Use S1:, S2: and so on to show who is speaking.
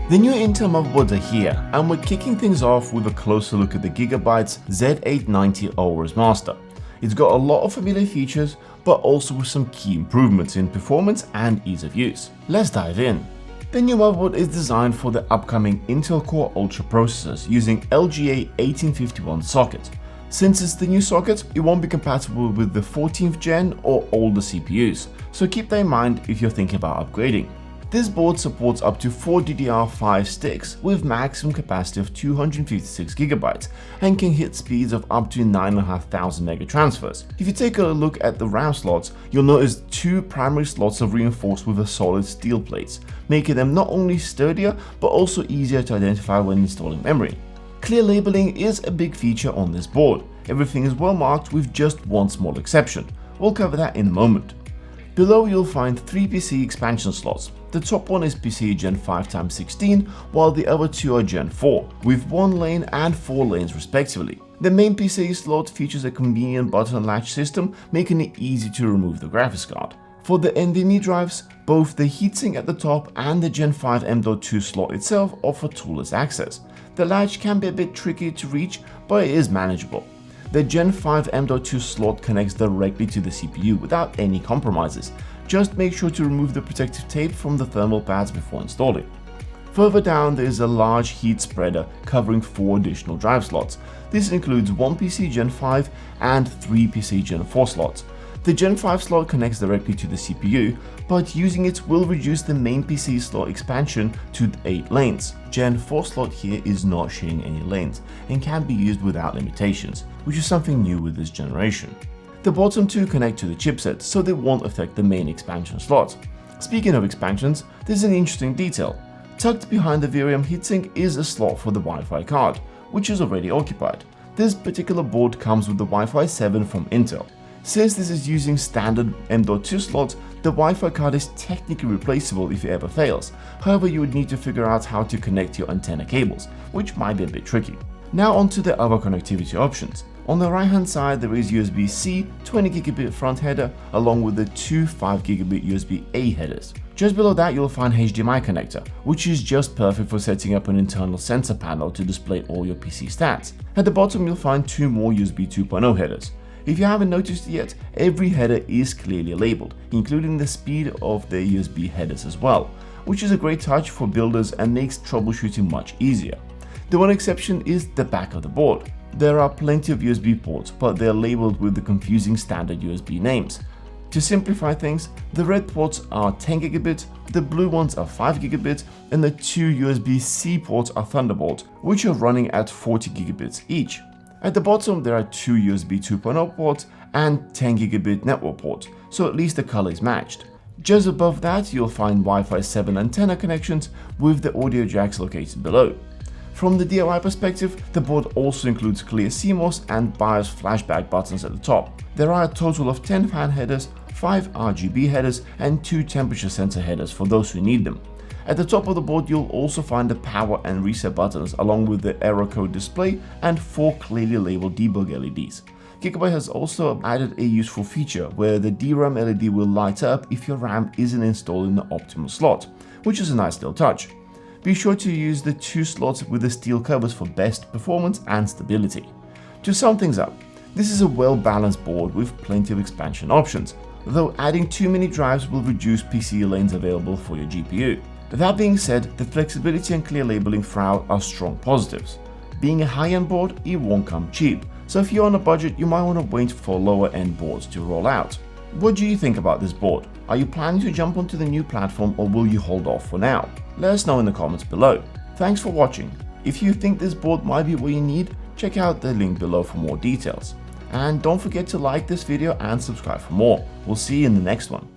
S1: The new Intel motherboards are here, and we're kicking things off with a closer look at the Gigabyte Z890 Aorus Master. It's got a lot of familiar features, but also with some key improvements in performance and ease of use. Let's dive in. The new motherboard is designed for the upcoming Intel Core Ultra processors using LGA 1851 socket. Since it's the new socket, it won't be compatible with the 14th gen or older CPUs, so keep that in mind if you're thinking about upgrading. This board supports up to 4 DDR5 sticks with maximum capacity of 256GB and can hit speeds of up to 9,500 mega transfers. If you take a look at the RAM slots, you'll notice two primary slots are reinforced with a solid steel plates, making them not only sturdier but also easier to identify when installing memory. Clear labeling is a big feature on this board. Everything is well marked with just one small exception. We'll cover that in a moment. Below you'll find 3 PC expansion slots. The top one is PC Gen 5x16, while the other two are Gen 4, with 1 lane and 4 lanes respectively. The main PC slot features a convenient button and latch system, making it easy to remove the graphics card. For the NVMe drives, both the heatsink at the top and the Gen 5 M.2 slot itself offer toolless access. The latch can be a bit tricky to reach, but it is manageable. The Gen 5 M.2 slot connects directly to the CPU without any compromises. Just make sure to remove the protective tape from the thermal pads before installing. Further down there is a large heat spreader covering 4 additional drive slots. This includes 1 PC Gen 5 and 3 PC Gen 4 slots. The Gen 5 slot connects directly to the CPU, but using it will reduce the main PC slot expansion to 8 lanes. Gen 4 slot here is not sharing any lanes and can be used without limitations, which is something new with this generation. The bottom two connect to the chipset, so they won't affect the main expansion slot. Speaking of expansions, there's an interesting detail. Tucked behind the VRAM heatsink is a slot for the Wi-Fi card, which is already occupied. This particular board comes with the Wi-Fi 7 from Intel. Since this is using standard M.2 slots, the Wi-Fi card is technically replaceable if it ever fails. However, you would need to figure out how to connect your antenna cables, which might be a bit tricky. Now onto the other connectivity options. On the right hand side there is USB-C 20GB front header along with the two 5GB USB-A headers. Just below that you'll find HDMI connector, which is just perfect for setting up an internal sensor panel to display all your PC stats. At the bottom you'll find 2 more USB 2.0 headers. If you haven't noticed yet, every header is clearly labeled, including the speed of the USB headers as well, which is a great touch for builders and makes troubleshooting much easier. The one exception is the back of the board. There are plenty of USB ports, but they're labeled with the confusing standard USB names. To simplify things, the red ports are 10GB, the blue ones are 5GB, and the 2 USB-C ports are Thunderbolt, which are running at 40GB each. At the bottom there are 2 USB 2.0 ports and 10GB network ports, so at least the color is matched. Just above that you'll find Wi-Fi 7 antenna connections with the audio jacks located below. From the DIY perspective, the board also includes clear CMOS and BIOS flashback buttons at the top. There are a total of 10 fan headers, 5 RGB headers and 2 temperature sensor headers for those who need them. At the top of the board you'll also find the power and reset buttons along with the error code display and 4 clearly labeled debug LEDs. Gigabyte has also added a useful feature where the DRAM LED will light up if your RAM isn't installed in the optimal slot, which is a nice little touch. Be sure to use the 2 slots with the steel covers for best performance and stability. To sum things up, this is a well-balanced board with plenty of expansion options, though adding too many drives will reduce PC lanes available for your GPU. That being said, the flexibility and clear labeling throughout are strong positives. Being a high-end board, it won't come cheap, so if you're on a budget you might want to wait for lower-end boards to roll out. What do you think about this board? Are you planning to jump onto the new platform or will you hold off for now? Let us know in the comments below. Thanks for watching. If you think this board might be what you need, check out the link below for more details. And don't forget to like this video and subscribe for more. We'll see you in the next one.